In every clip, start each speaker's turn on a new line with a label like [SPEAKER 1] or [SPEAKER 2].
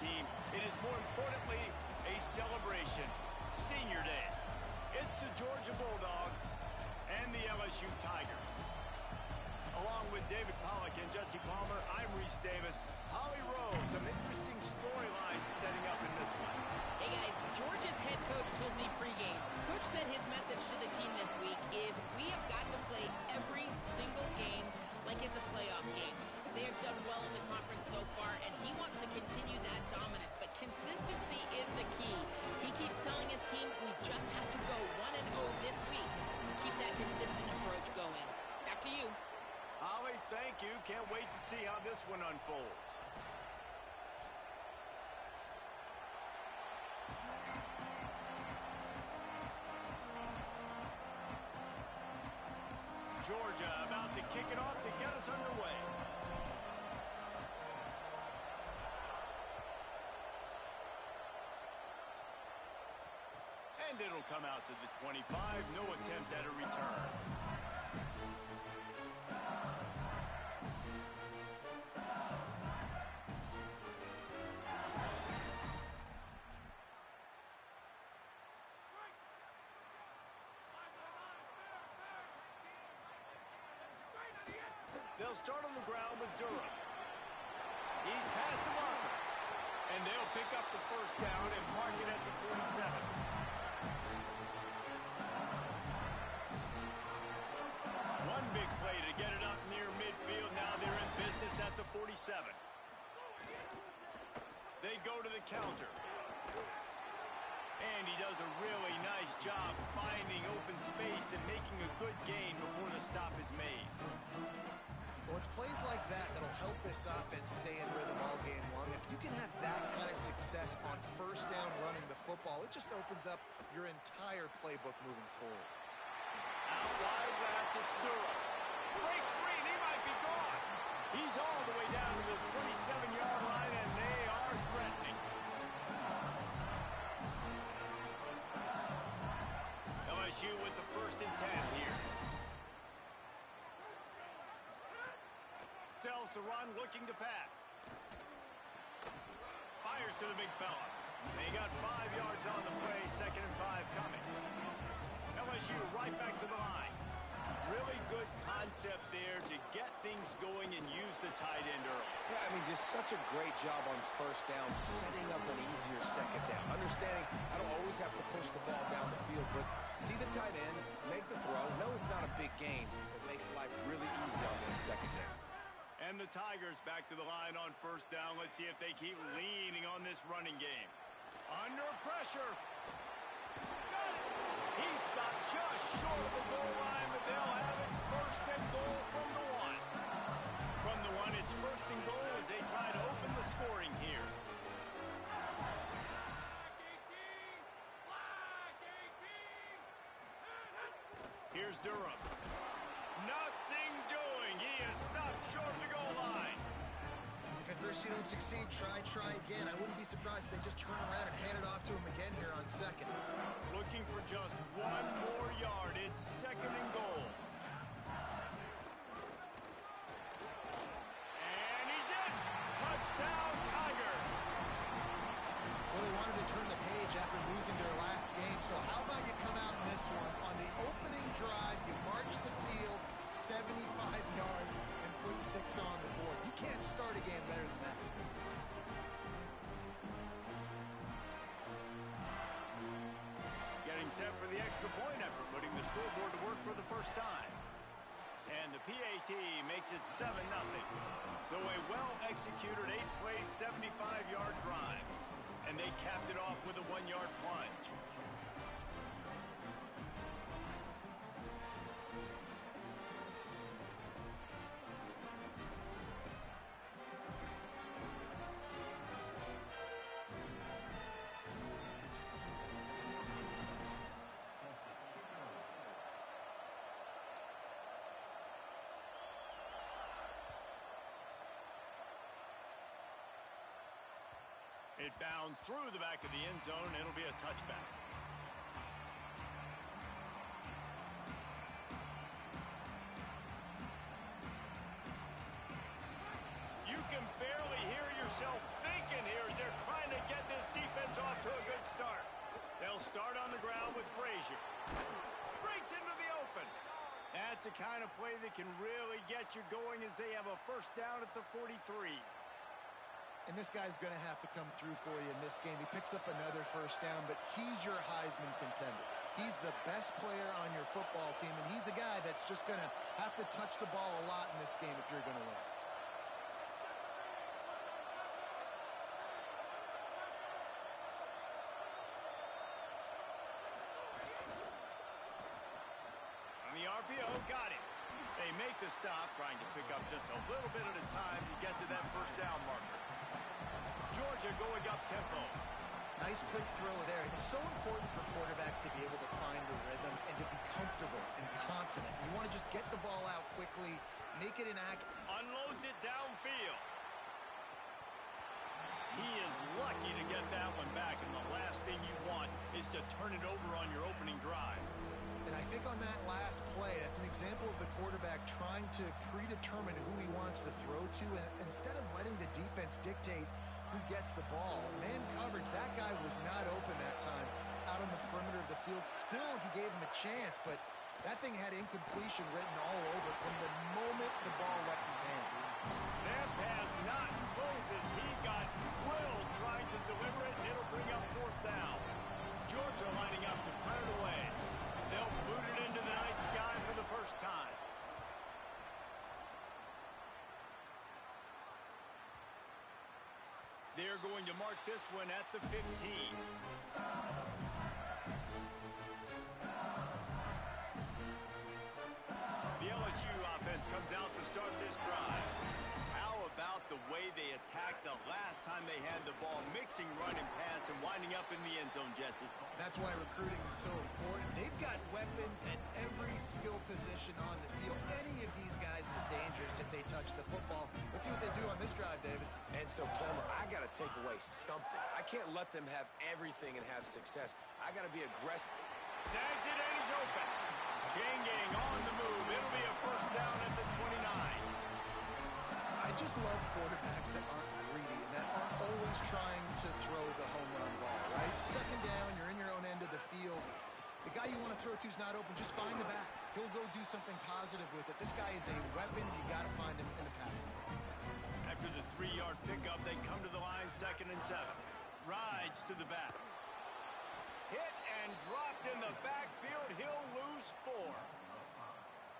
[SPEAKER 1] team. It is more importantly a celebration. Senior Day. It's the Georgia Bulldogs and the LSU Tigers. Along with David Pollack and Jesse Palmer, I'm Reese Davis. Holly Rowe, some interesting storylines setting up in this one.
[SPEAKER 2] Hey guys, Georgia's head coach told me pregame. Coach said his message to the team this week is we have got to play every single game like it's a playoff game. They have done well in the conference so far, and he wants to continue that dominance. But consistency is the key. He keeps telling his team we just have to go 1-0 this week to keep that consistent approach going. Back to you.
[SPEAKER 1] Holly, thank you. Can't wait to see how this one unfolds. Georgia about to kick it off to get us underway. And it'll come out to the 25. No attempt at a return. They'll start on the ground with Durham. He's past the marker. And they'll pick up the first down and mark it at the 47. One big play to get it up near midfield. Now they're in business at the 47. They go to the counter. And he does a really nice job finding open space and making a good gain before the stop is made.
[SPEAKER 3] Well, it's plays like that that'll help this offense stay in rhythm all game long. If you can have that kind of success on first down running the football, it just opens up your entire playbook moving forward.
[SPEAKER 1] Out wide left, it's Durham. Breaks free, and he might be gone. He's all the way down to the 27-yard line, and they are threatening. LSU with the 1st and 10 here. Sells to run, looking to pass. Fires to the big fella. They got 5 yards on the play, 2nd and 5 coming. LSU right back to the line. Really good concept there to get things going and use the tight end early.
[SPEAKER 4] Yeah, I mean, just such a great job on first down, setting up an easier second down. Understanding I don't always have to push the ball down the field, but see the tight end, make the throw. No, it's not a big gain. It makes life really easy on that second down.
[SPEAKER 1] And the Tigers back to the line on first down. Let's see if they keep leaning on this running game. Under pressure. He stopped just short of the goal line, but they'll have it 1st and goal from the 1. From the 1, it's 1st and goal as they try to open the scoring here. Here's Durham. Nothing doing. He is stopped short of the goal line.
[SPEAKER 3] If at first you don't succeed, try again. I wouldn't be surprised if they just turn around and hand it off to him again here on 2nd.
[SPEAKER 1] Looking for just 1 more yard. It's 2nd and goal. And he's in. Touchdown, Tigers.
[SPEAKER 3] Well, they wanted to turn the page after losing their last game, so how about you come out in this one? On the opening drive, you march the field 75 yards and put 6 on the board. You can't start a game better than that.
[SPEAKER 1] Getting set for the extra point after putting the scoreboard to work for the first time. And the PAT makes it 7-0. So a well-executed 8-play, 75-yard drive. And they capped it off with a 1-yard plunge. It bounds through the back of the end zone. It'll be a touchback. You can barely hear yourself thinking here as they're trying to get this defense off to a good start. They'll start on the ground with Frazier. Breaks into the open. That's the kind of play that can really get you going as they have a first down at the 43.
[SPEAKER 3] And this guy's going to have to come through for you in this game. He picks up another first down, but he's your Heisman contender. He's the best player on your football team, and he's a guy that's just going to have to touch the ball a lot in this game if you're going to win.
[SPEAKER 1] On the RPO, got it. They make the stop, trying to pick up just a little bit at a time to get to that first down marker. Georgia going up tempo.
[SPEAKER 3] Nice quick throw there. It's so important for quarterbacks to be able to find a rhythm and to be comfortable and confident. You want to just get the ball out quickly, make it an act.
[SPEAKER 1] Unloads it downfield. He is lucky to get that one back, and the last thing you want is to turn it over on your opening drive.
[SPEAKER 3] And I think on that last play, that's an example of the quarterback trying to predetermine who he wants to throw to, and instead of letting the defense dictate who gets the ball. Man coverage, that guy was not open that time out on the perimeter of the field. Still, he gave him a chance, but that thing had incompletion written all over it from the moment the ball left his hand.
[SPEAKER 1] That pass not close as he got drilled trying to deliver it, and it'll bring up fourth down. Georgia lining up to punt it away. They'll boot it into the night sky for the first time. They're going to mark this one at the 15. The LSU offense comes out to start this drive. How about the way they attacked the last time they had the ball, mixing run and pass and winding up in the end zone, Jesse?
[SPEAKER 3] That's why recruiting is so important. They've got weapons at every skill position on the field. Any of these guys is dangerous if they touch the football. Let's see what they do on this drive, David.
[SPEAKER 4] And so, Plummer, I got to take away something. I can't let them have everything and have success. I got to be aggressive.
[SPEAKER 1] Snags it and he's open. Chain gang on the move. It'll be a first down at the 29.
[SPEAKER 3] I just love quarterbacks that aren't greedy and that aren't always trying to throw the home run ball, right? Second down, you're in your own end of the field. The guy you want to throw to is not open. Just find the back. He'll go do something positive with it. This guy is a weapon, and you got to find him in the passing game.
[SPEAKER 1] After the 3-yard pickup, they come to the line, 2nd and 7. Rides to the back. Hit and dropped in the backfield. He'll lose 4.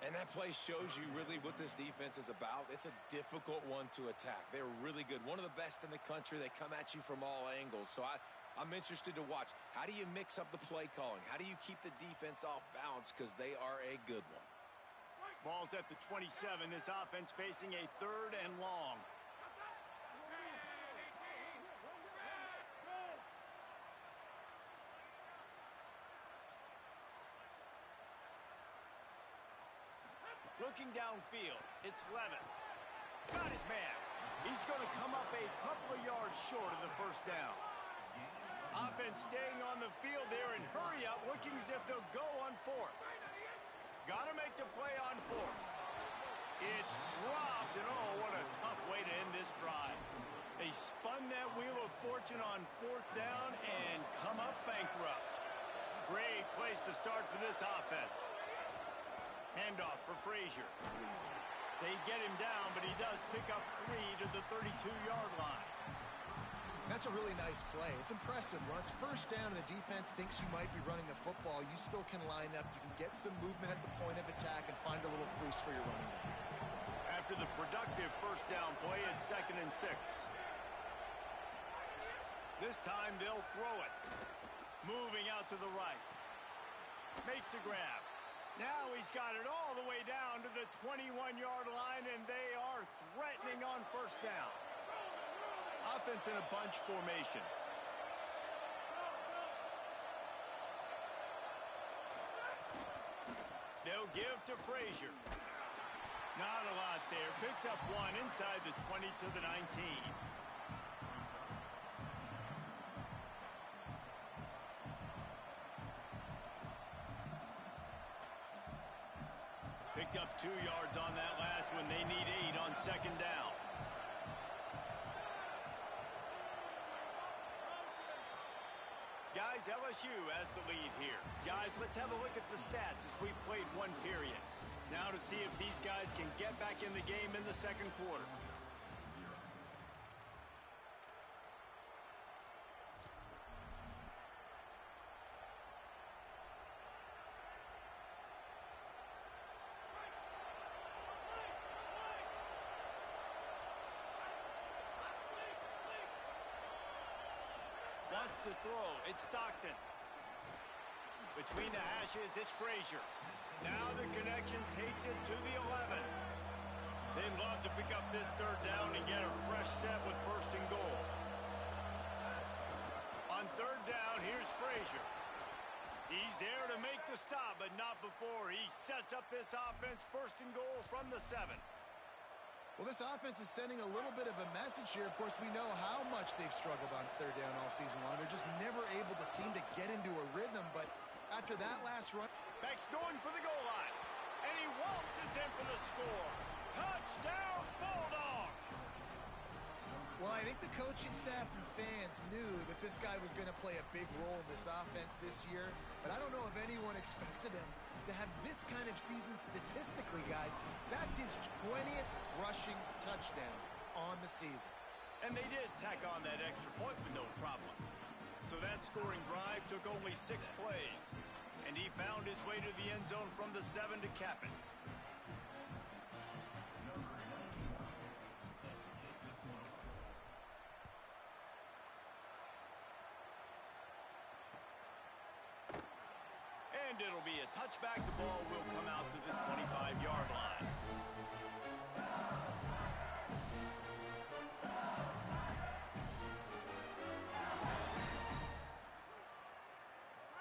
[SPEAKER 4] And that play shows you really what this defense is about. It's a difficult one to attack. They're really good. One of the best in the country. They come at you from all angles. So I'm interested to watch. How do you mix up the play calling? How do you keep the defense off balance? Because they are a good one.
[SPEAKER 1] Ball's at the 27. This offense facing a 3rd and long. Looking downfield, it's Levin. Got his man. He's going to come up a couple of yards short of the first down. Offense staying on the field there and hurry up, looking as if they'll go on 4th. Got to make the play on 4th. It's dropped, and oh, what a tough way to end this drive. They spun that wheel of fortune on 4th down and come up bankrupt. Great place to start for this offense. Handoff for Frazier. They get him down, but he does pick up 3 to the 32-yard line.
[SPEAKER 3] That's a really nice play. It's impressive. When it's first down and the defense thinks you might be running the football, you still can line up. You can get some movement at the point of attack and find a little crease for your running back.
[SPEAKER 1] After the productive first down play, it's 2nd and 6. This time they'll throw it. Moving out to the right. Makes the grab. Now he's got it all the way down to the 21-yard line, and they are threatening on first down. Offense in a bunch formation. They'll give to Frazier. Not a lot there. Picks up 1 inside the 20 to the 19. Picked up 2 yards on that last one. They need 8 on 2nd down. guys, LSU has the lead here. Guys, let's have a look at the stats as we've played one period. Now to see if these guys can get back in the game in the second quarter. Wants to throw. It's Stockton. Between the hashes, it's Frazier. Now the connection takes it to the 11. They'd love to pick up this third down and get a fresh set with first and goal. On third down, here's Frazier. He's there to make the stop, but not before he sets up this offense first and goal from the 7.
[SPEAKER 3] Well, this offense is sending a little bit of a message here. Of course, we know how much they've struggled on third down all season long. They're just never able to seem to get into a rhythm, but after that last run...
[SPEAKER 1] Beck's going for the goal line, and he waltzes in for the score. Touchdown, Bulldogs!
[SPEAKER 3] Well, I think the coaching staff and fans knew that this guy was going to play a big role in this offense this year, but I don't know if anyone expected him to have this kind of season statistically, guys. That's his 20th rushing touchdown on the season.
[SPEAKER 1] And they did tack on that extra point with no problem. So that scoring drive took only 6 plays, and he found his way to the end zone from the 7 to cap it. And it'll be a touchback. The ball will come out to the 25-yard line.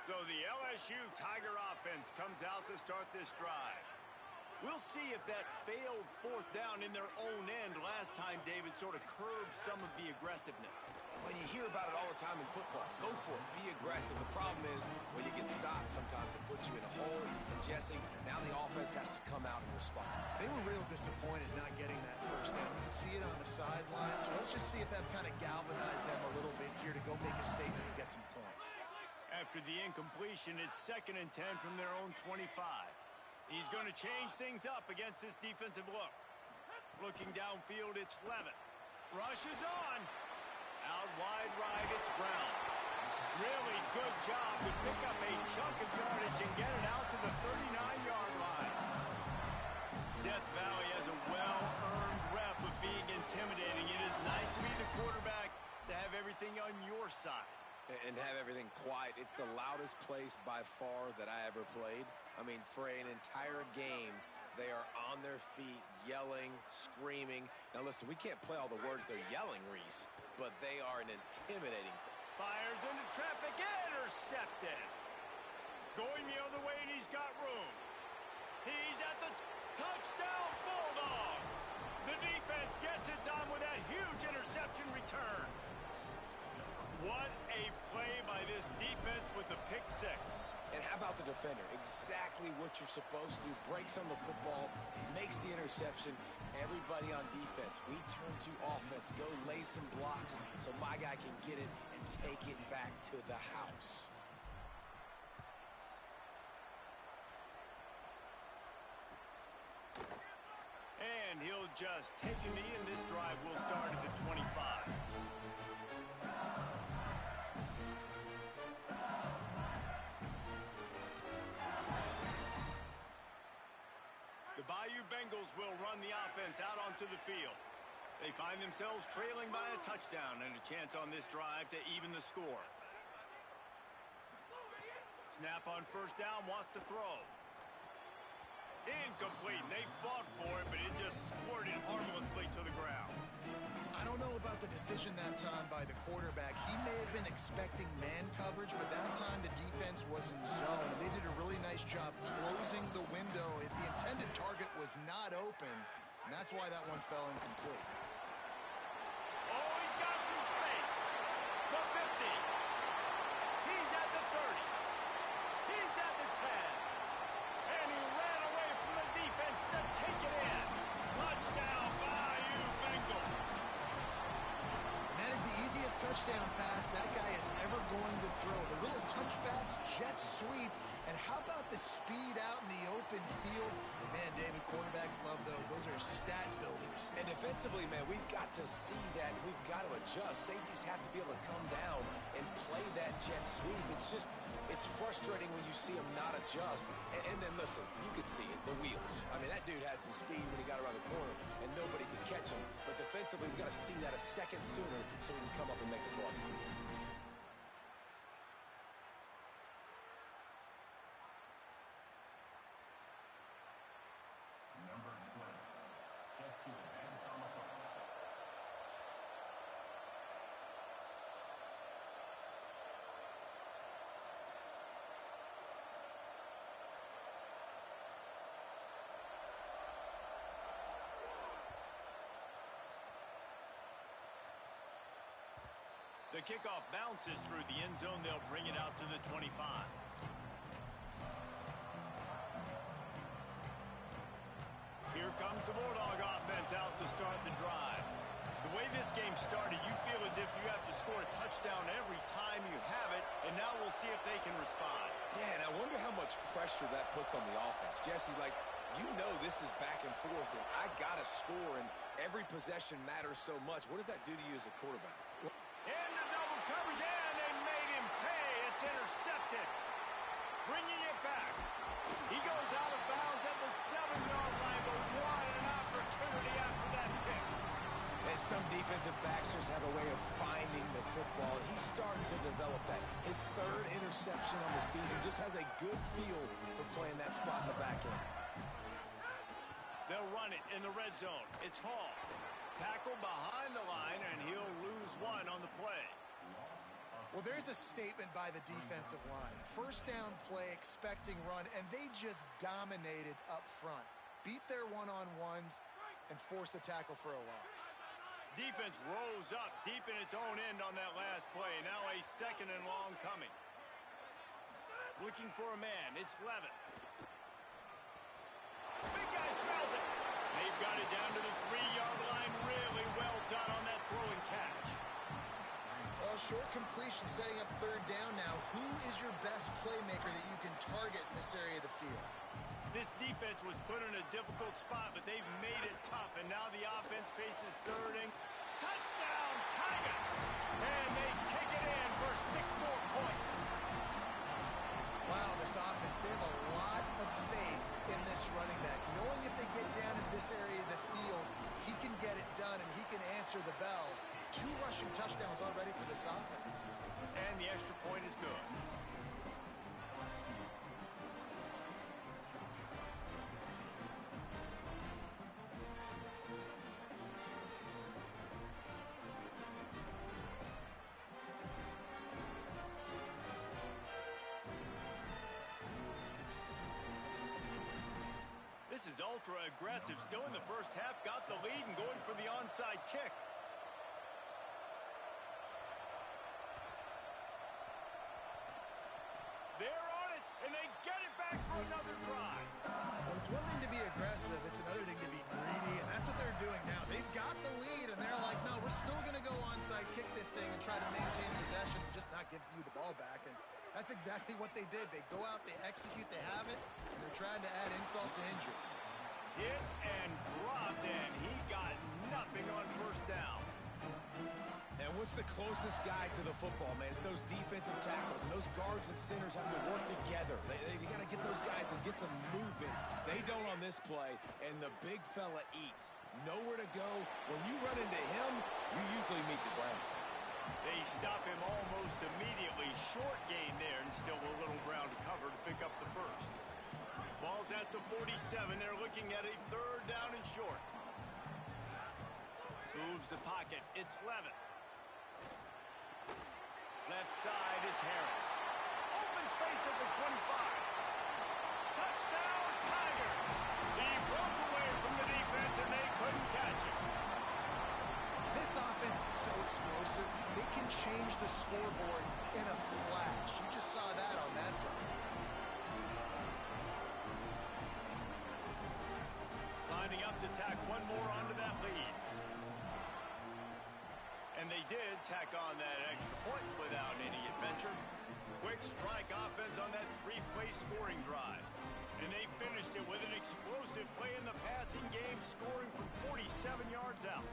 [SPEAKER 1] So the LSU Tiger offense comes out to start this drive. We'll see if that failed fourth down in their own end last time, David, sort of curbed some of the aggressiveness.
[SPEAKER 4] Well, you hear about it all the time in football. Go for it. Be aggressive. The problem is when you get stopped, sometimes it puts you in a hole. And Jesse, now the offense has to come out and respond.
[SPEAKER 3] They were real disappointed not getting that first down. You can see it on the sideline. So let's just see if that's kind of galvanized them a little bit here to go make a statement and get some points.
[SPEAKER 1] After the incompletion, it's 2nd and 10 from their own 25. He's going to change things up against this defensive look. Looking downfield, it's Levitt. Rush is on. Out wide right, it's Brown. Really good job to pick up a chunk of yardage and get it out to the 39-yard line. Death Valley has a well-earned rep of being intimidating. It is nice to be the quarterback, to have everything on your side.
[SPEAKER 4] And have everything quiet. It's the loudest place by far that I ever played. I mean, for an entire game, they are on their feet, yelling, screaming. Now, listen, we can't play all the words they're yelling, Reese, but they are an intimidating.
[SPEAKER 1] Fires into traffic, intercepted. Going the other way, and he's got room. He's at the touchdown, Bulldogs. The defense gets it done with that huge interception return. What a play by this defense with the pick 6.
[SPEAKER 4] And how about the defender? Exactly what you're supposed to do. Breaks on the football, makes the interception. Everybody on defense, we turn to offense. Go lay some blocks so my guy can get it and take it back to the house.
[SPEAKER 1] And he'll just take a knee, and this drive will start at the 25. The Bayou Bengals will run the offense out onto the field. They find themselves trailing by a touchdown and a chance on this drive to even the score. Snap on first down, wants to throw. Incomplete. They fought for it, but it just squirted harmlessly to the ground.
[SPEAKER 3] I don't know about the decision that time by the quarterback. He may have been expecting man coverage, but that time the defense was in zone. They did a really nice job closing the window. The intended target was not open, and that's why that one fell incomplete.
[SPEAKER 1] Oh, he's got some space. The 50. He's at the 30. He's at the 10. And he ran away from the defense to take it in. Touchdown, Bayou Bengals.
[SPEAKER 3] And that is the easiest touchdown pass that guy is ever going to throw. The little
[SPEAKER 4] defensively, man, we've got to see that. We've got to adjust. Safeties have to be able to come down and play that jet sweep. It's frustrating when you see him not adjust. And then, listen, you could see it, the wheels. I mean, that dude had some speed when he got around the corner, and nobody could catch him. But defensively, we've got to see that a second sooner so he can come up and make the play.
[SPEAKER 1] The kickoff bounces through the end zone. They'll bring it out to the 25. Here comes the Bulldog offense out to start the drive. The way this game started, you feel as if you have to score a touchdown every time you have it, and now we'll see if they can respond.
[SPEAKER 4] Yeah, and I wonder how much pressure that puts on the offense. Jesse, like, you know this is back and forth, and I got to score, and every possession matters so much. What does that do to you as a quarterback?
[SPEAKER 1] Into double coverage, and they made him pay. It's intercepted. Bringing it back. He goes out of bounds at the 7-yard line, but what an opportunity after that pick.
[SPEAKER 4] And some defensive backs just have a way of finding the football, and he's starting to develop that. His third interception on the season just has a good feel for playing that spot in the back end.
[SPEAKER 1] They'll run it in the red zone. It's Hall. Tackle behind the line, and he'll lose one on the play.
[SPEAKER 3] Well, there's a statement by the defensive line. First down play, expecting run, and they just dominated up front. Beat their one-on-ones and force a tackle for a loss.
[SPEAKER 1] Defense rose up deep in its own end on that last play. Now a second and long coming. Looking for a man. It's Levitt. Big guy smells it. They've got it down to the 3-yard line. Really well done on that throw and catch.
[SPEAKER 3] Well, short completion setting up third down now. Who is your best playmaker that you can target in this area of the field?
[SPEAKER 1] This defense was put in a difficult spot, but they've made it tough, and now the offense faces third and touchdown Tigers! And they take it in for 6 more points.
[SPEAKER 3] Wow, this offense, they have a lot of faith in this running back. Knowing if they get down in this area of the field, he can get it done and he can answer the bell. 2 rushing touchdowns already for this offense.
[SPEAKER 1] And the extra point is good. This is ultra aggressive. Still in the first half, got the lead and going for the onside kick. They're on it, and they get it back for another drive.
[SPEAKER 3] Well, it's one thing to be aggressive. It's another thing to be greedy, and that's what they're doing now. They've got the lead, and they're like, no, we're still going to go onside, kick this thing, and try to maintain possession and just not give you the ball back. And that's exactly what they did. They go out, they execute, they have it, and they're trying to add insult to injury.
[SPEAKER 1] Hit and dropped, and he got nothing on first down.
[SPEAKER 4] And what's the closest guy to the football, man? It's those defensive tackles, and those guards and centers have to work together. They got to get those guys and get some movement. They don't on this play, and the big fella eats. Nowhere to go. When you run into him, you usually meet the ground.
[SPEAKER 1] They stop him almost immediately. Short gain there, and still a little ground to cover to pick up the first. Ball's at the 47. They're looking at a third down and short. Moves the pocket. It's Levitt. Left side is Harris. Open space at the 25. Touchdown, Tigers! He broke away from the defense, and they couldn't catch him.
[SPEAKER 3] This offense is so explosive. They can change the scoreboard in a flash. You just saw that on that drive.
[SPEAKER 1] Lining up to tack one more onto that lead. And they did tack on that extra point without any adventure. Quick strike offense on that 3-play scoring drive. And they finished it with an explosive play in the passing game, scoring from 47 yards out.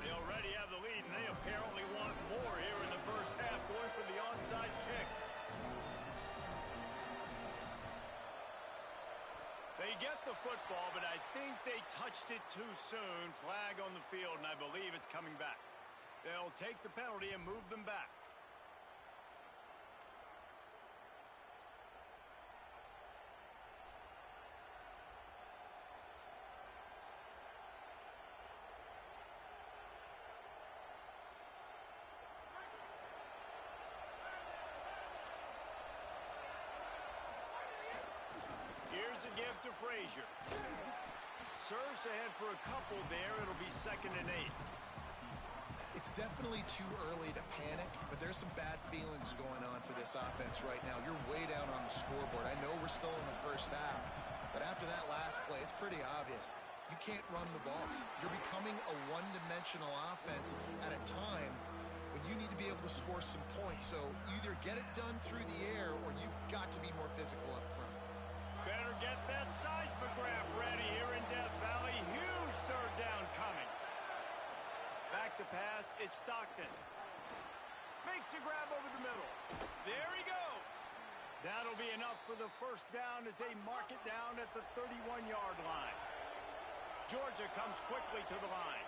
[SPEAKER 1] They already have the lead, and they apparently want more here in the first half, going for the onside kick. They get the football, but I think they touched it too soon. Flag on the field, and I believe it's coming back. They'll take the penalty and move them back. Here's a give to Frazier. Serves to head for a couple there. It'll be 2nd and 8.
[SPEAKER 3] It's definitely too early to panic, but there's some bad feelings going on for this offense right now. You're way down on the scoreboard. I know we're still in the first half, but after that last play, it's pretty obvious. You can't run the ball. You're becoming a one-dimensional offense at a time when you need to be able to score some points. So either get it done through the air or you've got to be more physical up front.
[SPEAKER 1] Better get that seismograph ready here in Death Valley. Huge third down coming. Back to pass, it's Stockton. Makes a grab over the middle. There he goes. That'll be enough for the first down as they mark it down at the 31-yard line. Georgia comes quickly to the line.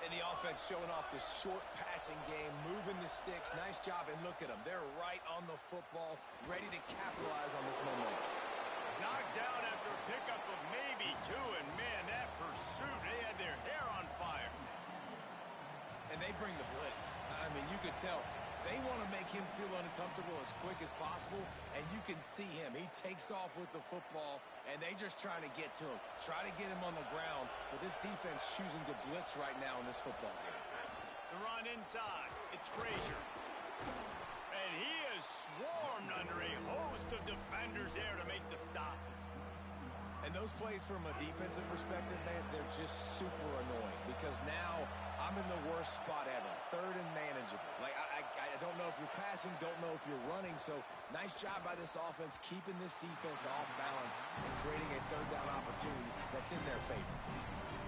[SPEAKER 4] And the offense showing off this short passing game, moving the sticks. Nice job, and look at them. They're right on the football, ready to capitalize on this momentum.
[SPEAKER 1] Knocked down after a pickup of maybe 2, and man, that pursuit, they had their hair on fire.
[SPEAKER 4] And they bring the blitz. I mean, you could tell they want to make him feel uncomfortable as quick as possible, and you can see him. He takes off with the football, and they just trying to get to him, try to get him on the ground, but this defense choosing to blitz right now in this football game.
[SPEAKER 1] The run inside. It's Frazier. And he is swarmed under a host of defenders there to make the stop.
[SPEAKER 4] And those plays from a defensive perspective, man, they're just super annoying because now I'm in the worst spot ever. 3rd and manageable. Like, I don't know if you're passing, don't know if you're running. So nice job by this offense keeping this defense off balance and creating a 3rd down opportunity that's in their favor.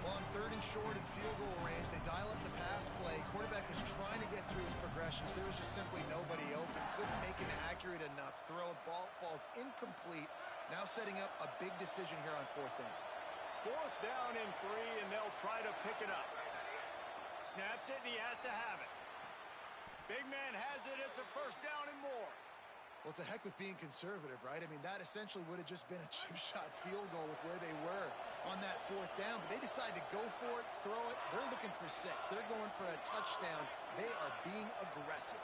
[SPEAKER 3] Well, on 3rd and short and field goal range, they dial up the pass play. Quarterback was trying to get through his progressions. There was just simply nobody open. Couldn't make an accurate enough throw. Ball falls incomplete. Now setting up a big decision here on 4th down.
[SPEAKER 1] 4th down and 3, and they'll try to pick it up. Snaps it, and he has to have it. Big man has it. It's a 1st down and more.
[SPEAKER 3] Well, it's a heck with being conservative, right? I mean, that essentially would have just been a chip shot field goal with where they were on that 4th down. But they decide to go for it, throw it. They're looking for 6. They're going for a touchdown. They are being aggressive.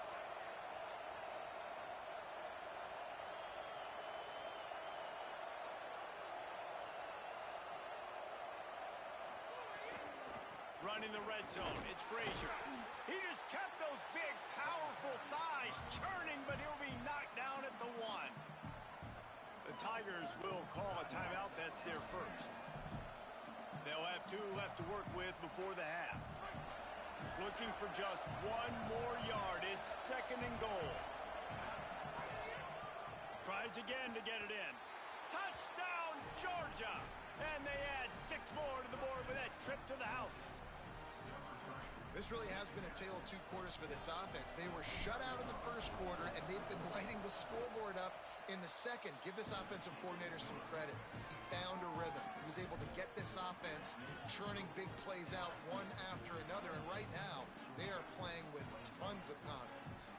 [SPEAKER 1] Running the red zone, it's Frazier. He just kept those big, powerful thighs churning, but he'll be knocked down at the 1. The Tigers will call a timeout. That's their first. They'll have 2 left to work with before the half. Looking for just 1 more yard. It's 2nd and goal. Tries again to get it in. Touchdown, Georgia! And they add 6 more to the board with that trip to the house.
[SPEAKER 3] This really has been a tale of 2 quarters for this offense. They were shut out in the 1st quarter, and they've been lighting the scoreboard up in the 2nd. Give this offensive coordinator some credit. He found a rhythm. He was able to get this offense churning big plays out one after another, and right now they are playing with tons of confidence.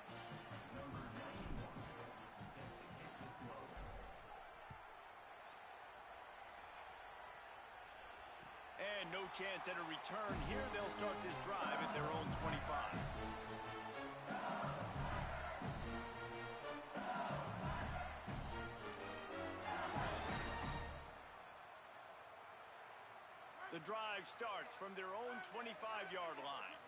[SPEAKER 1] And no chance at a return here. They'll start this drive at their own 25. The drive starts from their own 25-yard line.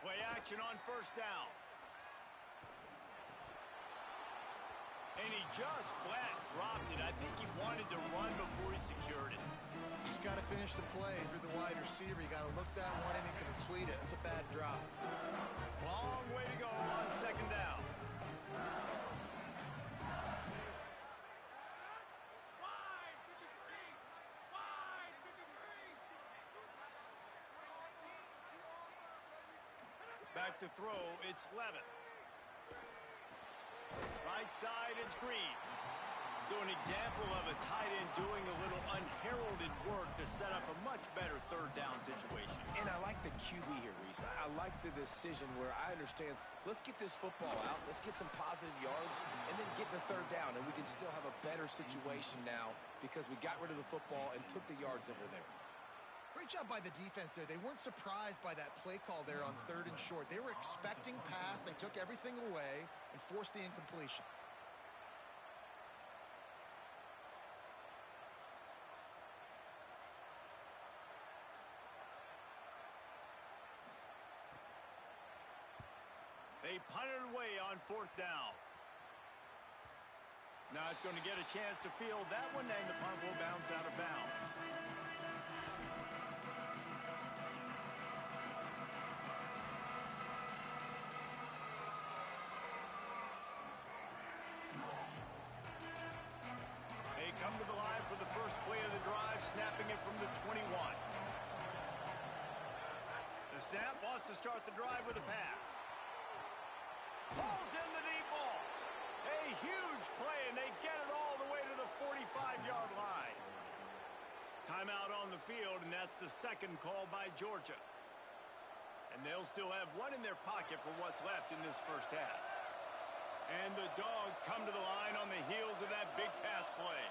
[SPEAKER 1] Play action on 1st down. And he just flat dropped it. I think he wanted wanted to run before he secured it.
[SPEAKER 3] He's got to finish the play through the wide receiver. You got to look that one in and complete it. It's a bad drop.
[SPEAKER 1] Long way to go on second down. Back to throw, it's Levitt. Right side, it's Green. So an example of a tight end doing a little unheralded work to set up a much better third down situation.
[SPEAKER 4] And I like the QB here, Reese. I like the decision where I understand, let's get this football out, let's get some positive yards, and then get to third down, and we can still have a better situation now because we got rid of the football and took the yards that were there.
[SPEAKER 3] Great job by the defense there. They weren't surprised by that play call there on 3rd and short. They were expecting pass. They took everything away and forced the incompletion.
[SPEAKER 1] They punted away on 4th down. Not going to get a chance to field that one, and the punt will bounce out of bounds. They come to the line for the first play of the drive, snapping it from the 21. The snap wants to start the drive with a pass. Pulls in the deep ball. A huge play, and they get it all the way to the 45-yard line. Timeout on the field, and that's the second call by Georgia. And they'll still have one in their pocket for what's left in this first half. And the Dogs come to the line on the heels of that big pass play.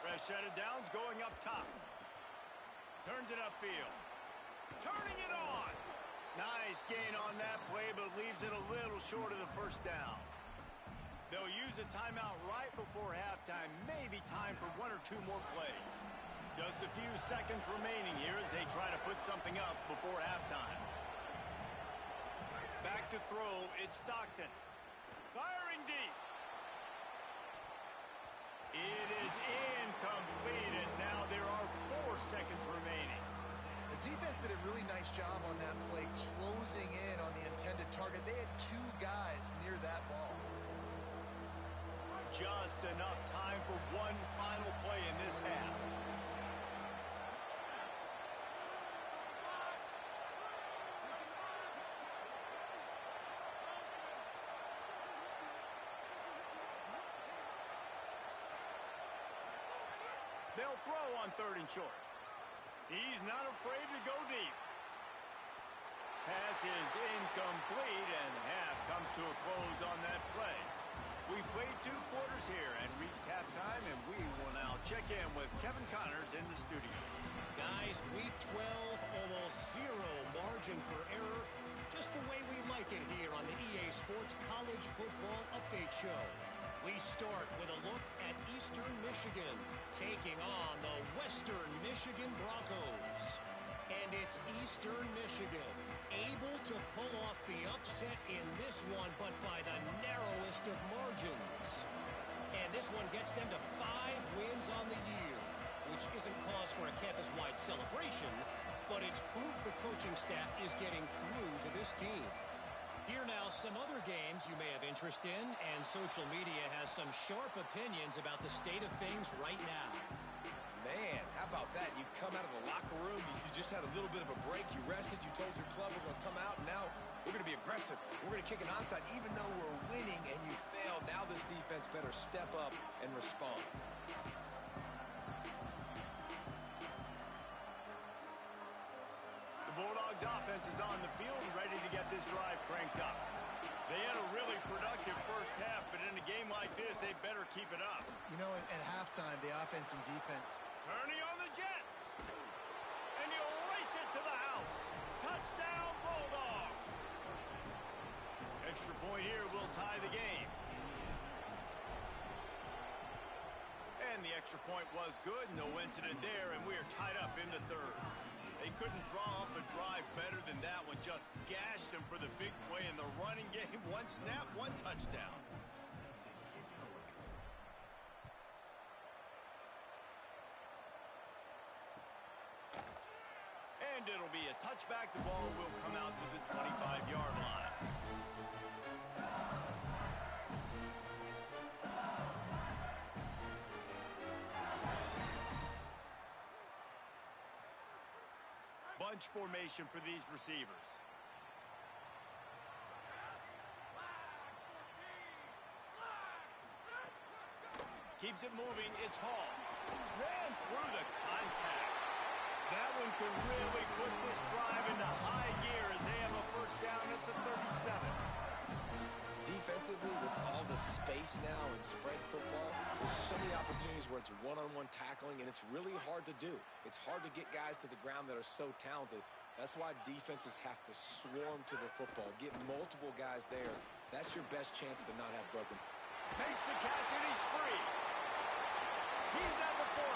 [SPEAKER 1] Fresh set of downs going up top. Turns it upfield. Turning it on. Nice gain on that play, but leaves it a little short of the first down. They'll use a timeout right before halftime. Maybe time for 1 or 2 more plays. Just a few seconds remaining here as they try to put something up before halftime. Back to throw, it's Stockton. Firing deep. It is incomplete, and now there are 4 seconds remaining.
[SPEAKER 3] The defense did a really nice job on that play, closing in on the intended target. They had 2 guys near that ball.
[SPEAKER 1] Just enough time for one final play in this half. They'll throw on 3rd and short. He's not afraid to go deep. Pass is incomplete, and half comes to a close on that play. We've played 2 quarters here and reached halftime, and we will now check in with Kevin Connors in the studio.
[SPEAKER 5] Guys, week 12, almost 0 margin for error. Just the way we like it here on the EA Sports College Football Update Show. We start with a look at Eastern Michigan, taking on the Western Michigan Broncos. And it's Eastern Michigan, able to pull off the upset in this one, but by the narrowest of margins. And this one gets them to 5 wins on the year, which isn't cause for a campus-wide celebration, but it's proof the coaching staff is getting through to this team. Here now, some other games you may have interest in, and social media has some sharp opinions about the state of things right now.
[SPEAKER 4] Man, how about that? You come out of the locker room, you just had a little bit of a break, you rested, you told your club we're going to come out, and now we're going to be aggressive. We're going to kick an onside even though we're winning and you failed. Now this defense better step up and respond.
[SPEAKER 1] The Bulldogs offense is on the field and ready to get this drive cranked up. They had a really productive first half, but in a game like this, they better keep it up.
[SPEAKER 3] You know, at halftime, the offense and defense.
[SPEAKER 1] Turning on the Jets. And he'll race it to the house. Touchdown, Bulldogs. Extra point here will tie the game. And the extra point was good. No incident there, and we are tied up in the 3rd. They couldn't draw up a drive better than that one. Just gashed them for One snap, one touchdown. And it'll be a touchback. The ball will come out to the 25-yard line. Bunch formation for these receivers. Keeps it moving. It's Hall. Ran through the contact. That one could really put this drive into high gear as they have a first down at the 37.
[SPEAKER 4] Defensively, with all the space now in spread football, there's so many opportunities where it's one-on-one tackling, and it's really hard to do. It's hard to get guys to the ground that are so talented. That's why defenses have to swarm to the football, get multiple guys there. That's your best chance to not have broken.
[SPEAKER 1] Makes the catch, and he's free. He's at the 40.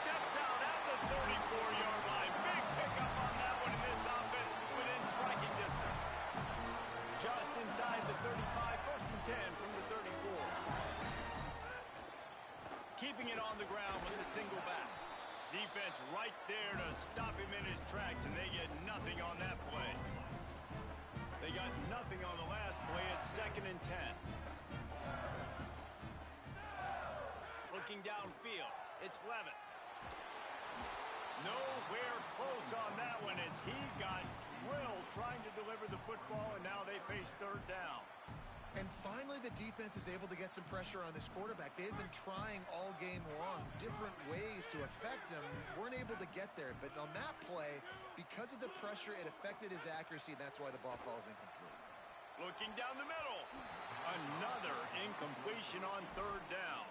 [SPEAKER 1] Steps out at the 34-yard line. Big pickup on that one in this offense within striking distance. Just inside the 35, first and 10 from the 34. Keeping it on the ground with the single back. Defense right there to stop him in his tracks, and they get nothing on that play. They got nothing on the last play. It's second and 10. Looking downfield, it's Levitt. Nowhere close on that one as he got drilled trying to deliver the football, and now they face third down.
[SPEAKER 3] And finally, the defense is able to get some pressure on this quarterback. They've been trying all game long, different ways to affect him. Weren't able to get there, but on that play, because of the pressure, it affected his accuracy, and that's why the ball falls incomplete.
[SPEAKER 1] Looking down the middle. Another incompletion on third down.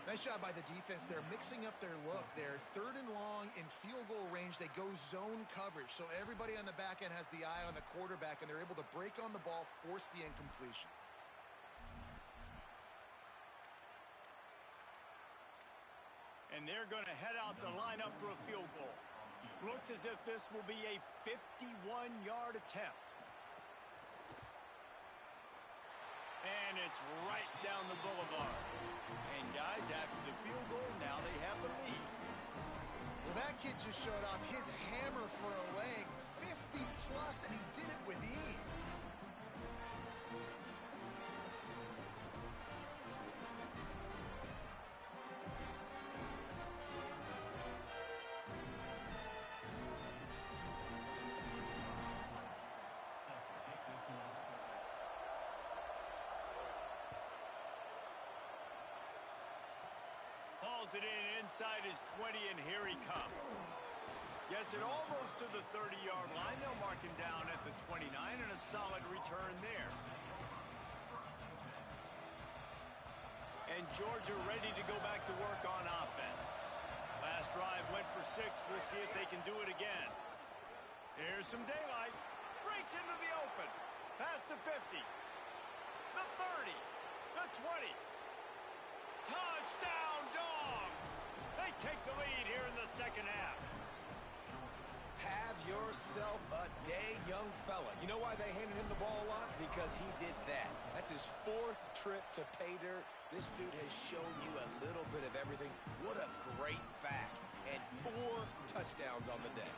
[SPEAKER 3] Nice job by the defense. They're mixing up their look. They're third and long in field goal range. They go zone coverage, so everybody on the back end has the eye on the quarterback, and they're able to break on the ball, force the incompletion.
[SPEAKER 1] And they're going to head out to line up for a field goal. Looks as if this will be a 51-yard attempt. And it's right down the boulevard. And guys, after the field goal, now they have the lead.
[SPEAKER 3] Well, that kid just showed off his hammer for a leg, 50 plus, and he did it with ease.
[SPEAKER 1] Hauls it in inside his 20, and here he comes. Gets it almost to the 30-yard line. They'll mark him down at the 29, and a solid return there. And Georgia ready to go back to work on offense. Last drive went for 6. We'll see if they can do it again. Here's some daylight. Breaks into the open. Pass to 50. The 30. The 20. Touchdown, Dogs! They take the lead here in the second half.
[SPEAKER 4] Have yourself a day, young fella. You know why they handed him the ball a lot? Because he did that. That's his 4th trip to pay dirt. This dude has shown you a little bit of everything. What a great back. And 4 touchdowns on the day.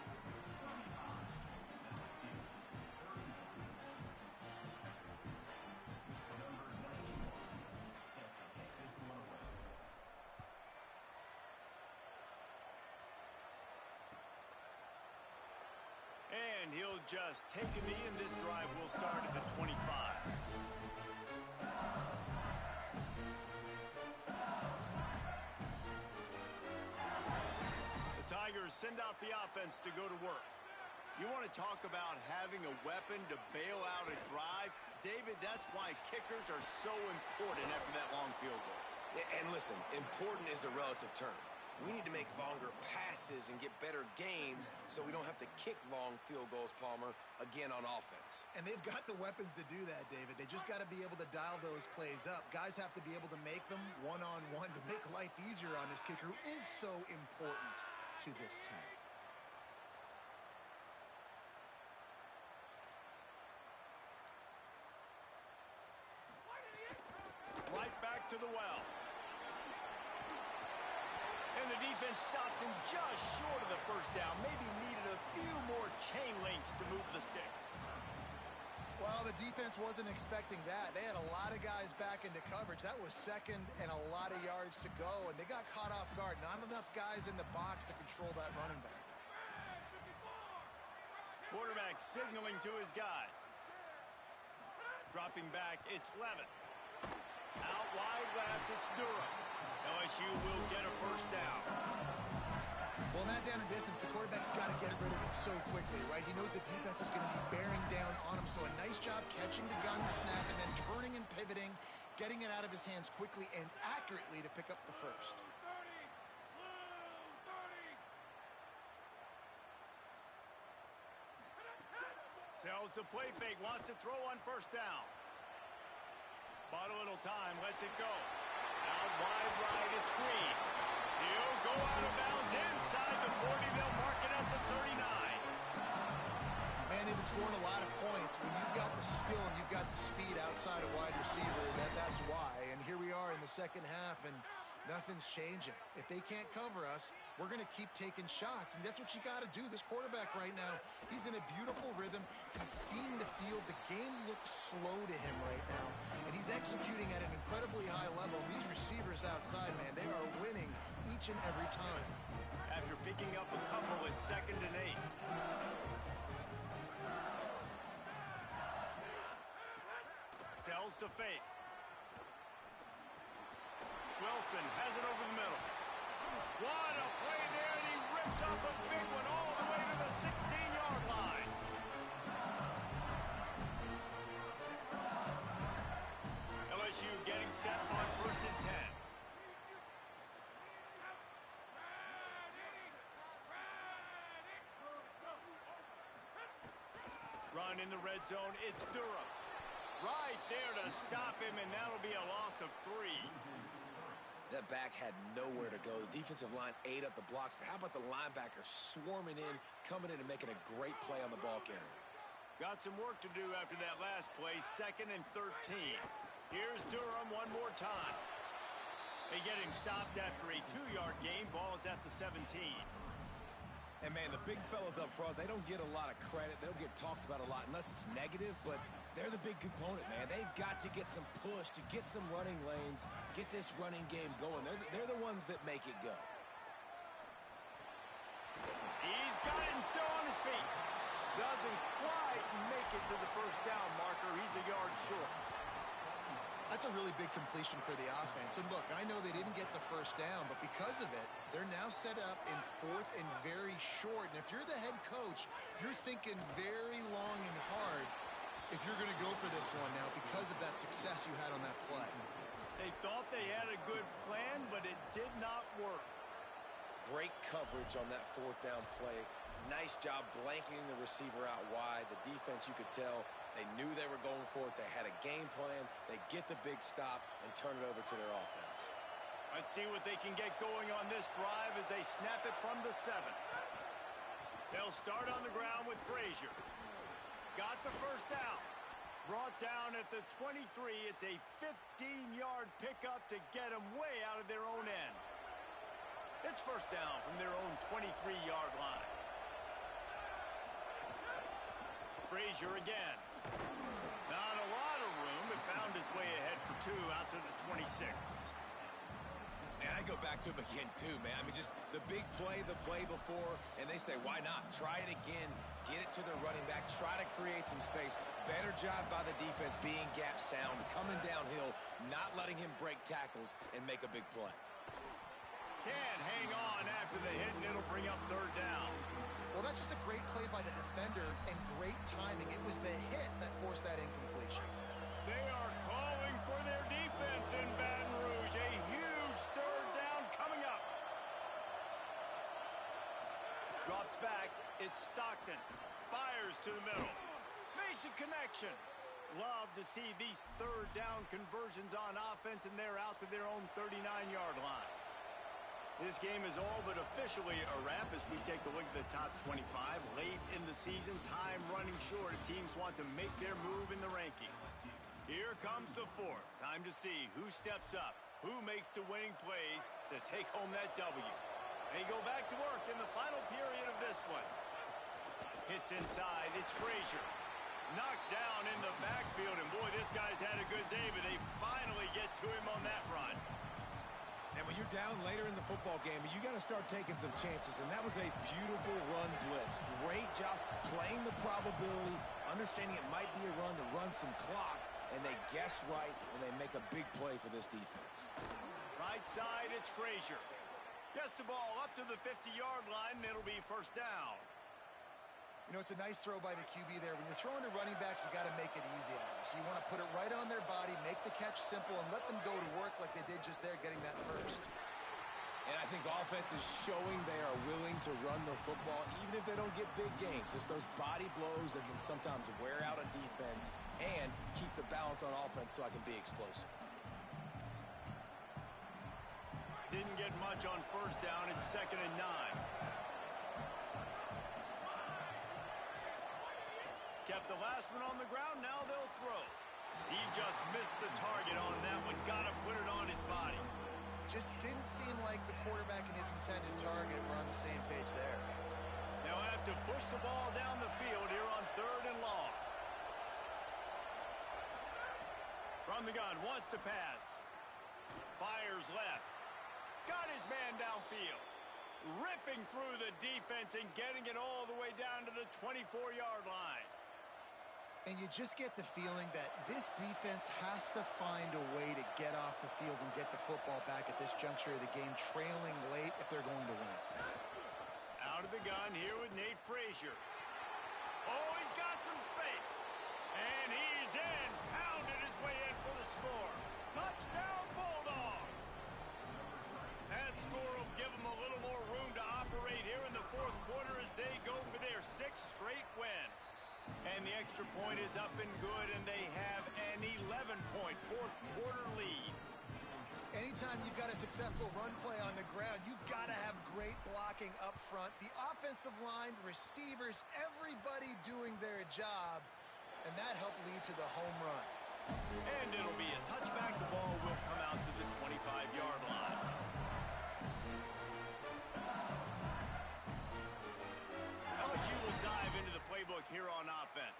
[SPEAKER 1] And he'll just take a knee, and this drive will start at the 25. The Tigers send out the offense to go to work. You want to talk about having a weapon to bail out a drive? David, that's why kickers are so important after that long field goal.
[SPEAKER 4] And listen, important is a relative term. We need to make longer passes and get better gains so we don't have to kick long field goals, Palmer, again on offense.
[SPEAKER 3] And they've got the weapons to do that, David. They just got to be able to dial those plays up. Guys have to be able to make them one-on-one to make life easier on this kicker who is so important to this team.
[SPEAKER 1] to the well. And the defense stops him just short of the first down. Maybe needed a few more chain links to move the sticks.
[SPEAKER 3] Well, the defense wasn't expecting that. They had a lot of guys back into coverage. That was second and a lot of yards to go, and they got caught off guard. Not enough guys in the box to control that running back.
[SPEAKER 1] Quarterback signaling to his guys. Dropping back, it's Levitt. Out wide left, it's Durham. LSU will get a first down.
[SPEAKER 3] Well, in that down and distance, the quarterback's got to get rid of it so quickly, right? He knows the defense is going to be bearing down on him, so a nice job catching the gun snap and then turning and pivoting, getting it out of his hands quickly and accurately to pick up the first.
[SPEAKER 1] Tells the play fake, wants to throw on first down. Bought a little time, lets it go. Out wide right, it's Green. He'll go out of bounds inside the 40. They'll mark it at the 39.
[SPEAKER 3] Man, they've been scoring a lot of points. When you've got the skill and you've got the speed outside a wide receiver, that's why. And here we are in the second half, and nothing's changing. If they can't cover us, we're going to keep taking shots, and that's what you got to do. This quarterback right now, he's in a beautiful rhythm. He's seeing the field. The game looks slow to him right now, and he's executing at an incredibly high level. These receivers outside, man, they are winning each and every time.
[SPEAKER 1] After picking up a couple, it's 2nd and 8. Sells to fake. Wilson has it over the middle. What a play there, and he rips off a big one all the way to the 16-yard line. LSU getting set on 1st and 10. Run in the red zone, it's Durham. Right there to stop him, and that'll be a loss of 3.
[SPEAKER 4] That back had nowhere to go. The defensive line ate up the blocks, but how about the linebacker swarming in, coming in and making a great play on the ball carrier?
[SPEAKER 1] Got some work to do after that last play, 2nd and 13. Here's Durham one more time. They get him stopped after a 2-yard gain. Ball is at the 17.
[SPEAKER 4] And, man, the big fellas up front, they don't get a lot of credit. They don't get talked about a lot unless it's negative, but they're the big component, man. They've got to get some push to get some running lanes, get this running game going. They're the ones that make it go.
[SPEAKER 1] He's got it and still on his feet. Doesn't quite make it to the first down marker. He's a yard short.
[SPEAKER 3] That's a really big completion for the offense. And look, I know they didn't get the first down, but because of it, they're now set up in 4th and very short. And if you're the head coach, you're thinking very long and hard if you're going to go for this one now because of that success you had on that play.
[SPEAKER 1] They thought they had a good plan, but it did not work.
[SPEAKER 4] Great coverage on that 4th down play. Nice job blanketing the receiver out wide. The defense, you could tell, they knew they were going for it. They had a game plan. They get the big stop and turn it over to their offense.
[SPEAKER 1] Let's see what they can get going on this drive as they snap it from the 7. They'll start on the ground with Frazier. Got the first down. Brought down at the 23. It's a 15-yard pickup to get them way out of their own end. It's first down from their own 23-yard line. Frazier again. Not a lot of room, but found his way ahead for 2 out to the 26.
[SPEAKER 4] And I go back to him again, too, man. I mean, just the big play, the play before, and they say, why not? Try it again. Get it to the running back. Try to create some space. Better job by the defense being gap sound, coming downhill, not letting him break tackles and make a big play.
[SPEAKER 1] Can't hang on after the hit, and it'll bring up 3rd down.
[SPEAKER 3] Well, that's just a great play by the defender and great timing. It was the hit that forced that incompletion.
[SPEAKER 1] They are calling for their defense in Baton Rouge. A huge 3rd down coming up. Drops back. It's Stockton. Fires to the middle. Makes a connection. Love to see these 3rd down conversions on offense, and they're out to their own 39-yard line. This game is all but officially a wrap as we take a look at the top 25. Late in the season, time running short. Teams want to make their move in the rankings. Here comes the fourth. Time to see who steps up, who makes the winning plays to take home that W. They go back to work in the final period of this one. Hits inside. It's Frazier. Knocked down in the backfield, and boy, this guy's had a good day, but they finally get to him on that run.
[SPEAKER 4] And when you're down later in the football game, you got to start taking some chances, and that was a beautiful run blitz. Great job playing the probability, understanding it might be a run to run some clock, and they guess right, and they make a big play for this defense.
[SPEAKER 1] Right side, it's Frazier. Gets the ball up to the 50-yard line, and it'll be first down.
[SPEAKER 3] You know, it's a nice throw by the QB there. When you're throwing to running backs, you got to make it easy on them. So you want to put it right on their body, make the catch simple, and let them go to work like they did just there, getting that first.
[SPEAKER 4] And I think offense is showing they are willing to run the football, even if they don't get big gains. Just those body blows that can sometimes wear out a defense and keep the balance on offense so I can be explosive.
[SPEAKER 1] Didn't get much on first down. It's 2nd and 9. Kept the last one on the ground. Now they'll throw. He just missed the target on that one. Got to put it on his body.
[SPEAKER 3] Just didn't seem like the quarterback and his intended target were on the same page there.
[SPEAKER 1] They'll have to push the ball down the field here on 3rd and long. From the gun, wants to pass. Fires left. Got his man downfield. Ripping through the defense and getting it all the way down to the 24-yard line.
[SPEAKER 3] And you just get the feeling that this defense has to find a way to get off the field and get the football back at this juncture of the game, trailing late if they're going to win.
[SPEAKER 1] Out of the gun here with Nate Frazier. Oh, he's got some space. And he's in. Pounded his way in for the score. Touchdown, Bulldogs. That score will give them a little more room to operate here in the 4th quarter as they go for their 6th straight win. And the extra point is up and good, and they have an 11-point 4th quarter lead.
[SPEAKER 3] Anytime you've got a successful run play on the ground, you've got to have great blocking up front. The offensive line, receivers, everybody doing their job, and that helped lead to the home run.
[SPEAKER 1] And it'll be a touchback. The ball will come out to the 25-yard line. LSU will dive into the playbook here on offense.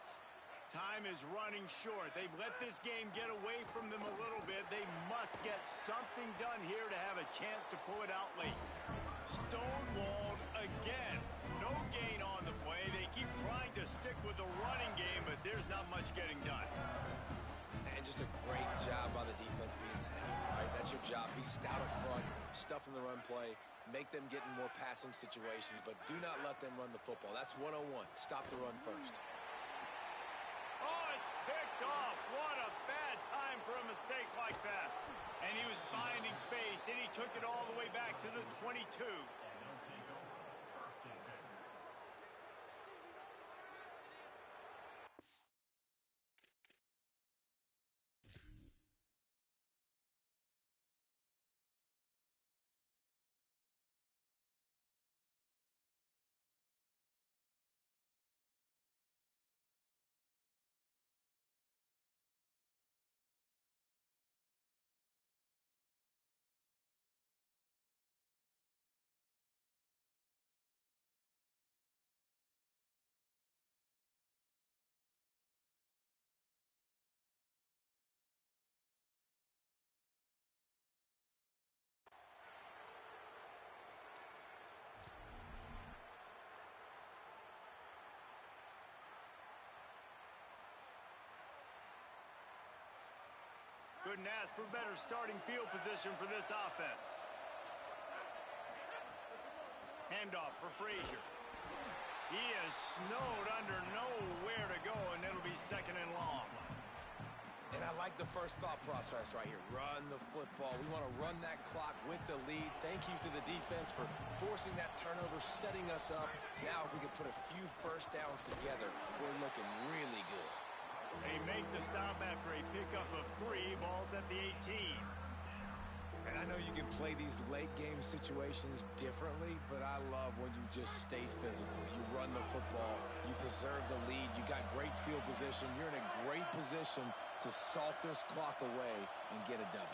[SPEAKER 1] Time is running short. They've let this game get away from them a little bit. They must get something done here to have a chance to pull it out late. Stonewalled again. No gain on the play. They keep trying to stick with the running game, but there's not much getting done.
[SPEAKER 4] And just a great job by the defense being stout. All right, that's your job. Be stout up front, stuff in the run play, make them get in more passing situations, but do not let them run the football. That's 101. Stop the run first.
[SPEAKER 1] Oh, it's picked off. What a bad time for a mistake like that. And he was finding space, and he took it all the way back to the 22. Couldn't ask for better starting field position for this offense. Handoff for Frazier. He is snowed under, nowhere to go, and it'll be 2nd and long.
[SPEAKER 4] And I like the first thought process right here. Run the football. We want to run that clock with the lead. Thank you to the defense for forcing that turnover, setting us up. Now if we can put a few first downs together, we're looking really good.
[SPEAKER 1] They make the stop after a pickup of 3. Ball's at the 18.
[SPEAKER 4] And I know you can play these late-game situations differently, but I love when you just stay physical. You run the football, you preserve the lead, you got great field position. You're in a great position to salt this clock away and get a W.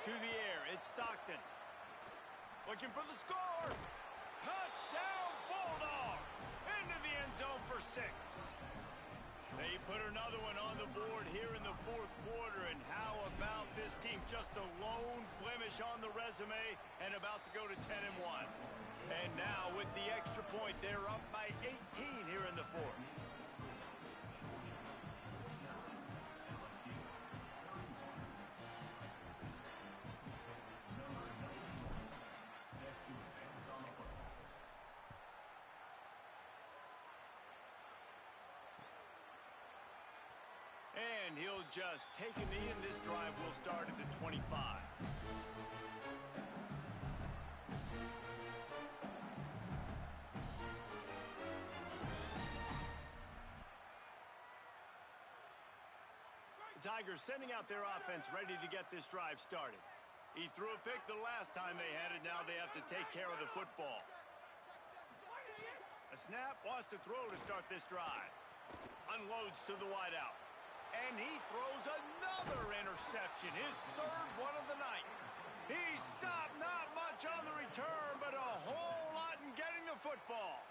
[SPEAKER 1] To the air, it's Stockton. Looking for the score. Touchdown, Bulldogs! Into the end zone for 6. They put another one on the board here in the fourth quarter, and how about this team? Just a lone blemish on the resume and about to go to 10-1. And now with the extra point, they're up by 18 here in the fourth. And he'll just take a knee, and this drive will start at the 25. The Tigers sending out their offense ready to get this drive started. He threw a pick the last time they had it. Now they have to take care of the football. A snap, wants to throw to start this drive. Unloads to the wideout. And he throws another interception, his third one of the night. He stopped not much on the return, but a whole lot in getting the football.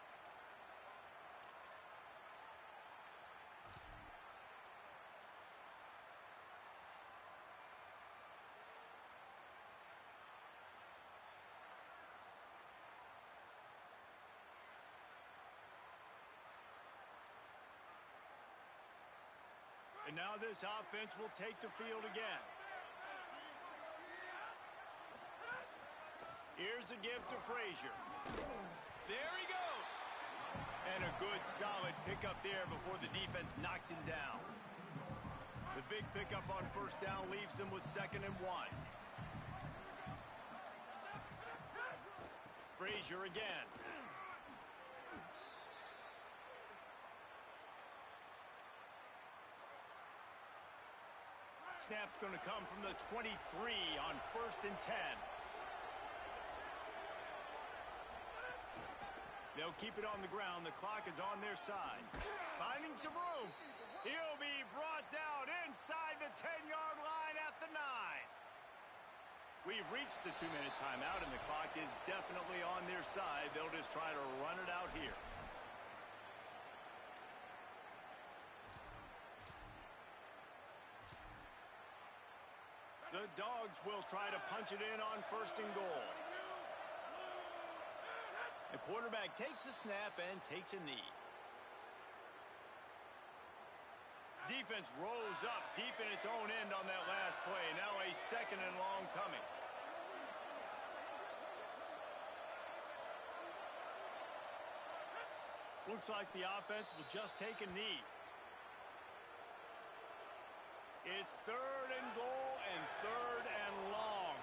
[SPEAKER 1] And now this offense will take the field again. Here's a give to Frazier. There he goes. And a good, solid pickup there before the defense knocks him down. The big pickup on first down leaves them with 2nd and 1. Frazier again. Snap's going to come from the 23 on 1st and 10. They'll keep it on the ground. The clock is on their side. Finding some room. He'll be brought down inside the 10-yard line at the 9. We've reached the 2-minute timeout, and the clock is definitely on their side. They'll just try to run it out here. The Dogs will try to punch it in on 1st and goal. The quarterback takes a snap and takes a knee. Defense rolls up deep in its own end on that last play. Now a 2nd and long coming. Looks like the offense will just take a knee. It's 3rd and goal and 3rd and long.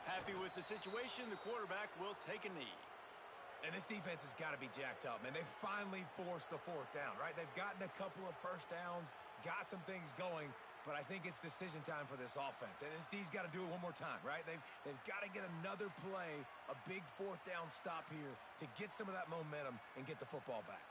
[SPEAKER 1] Happy with the situation, the quarterback will take a knee.
[SPEAKER 4] And this defense has got to be jacked up, man. They finally forced the 4th down, right? They've gotten a couple of first downs, got some things going, but I think it's decision time for this offense. And this D's got to do it one more time, right? They've got to get another play, a big 4th down stop here to get some of that momentum and get the football back.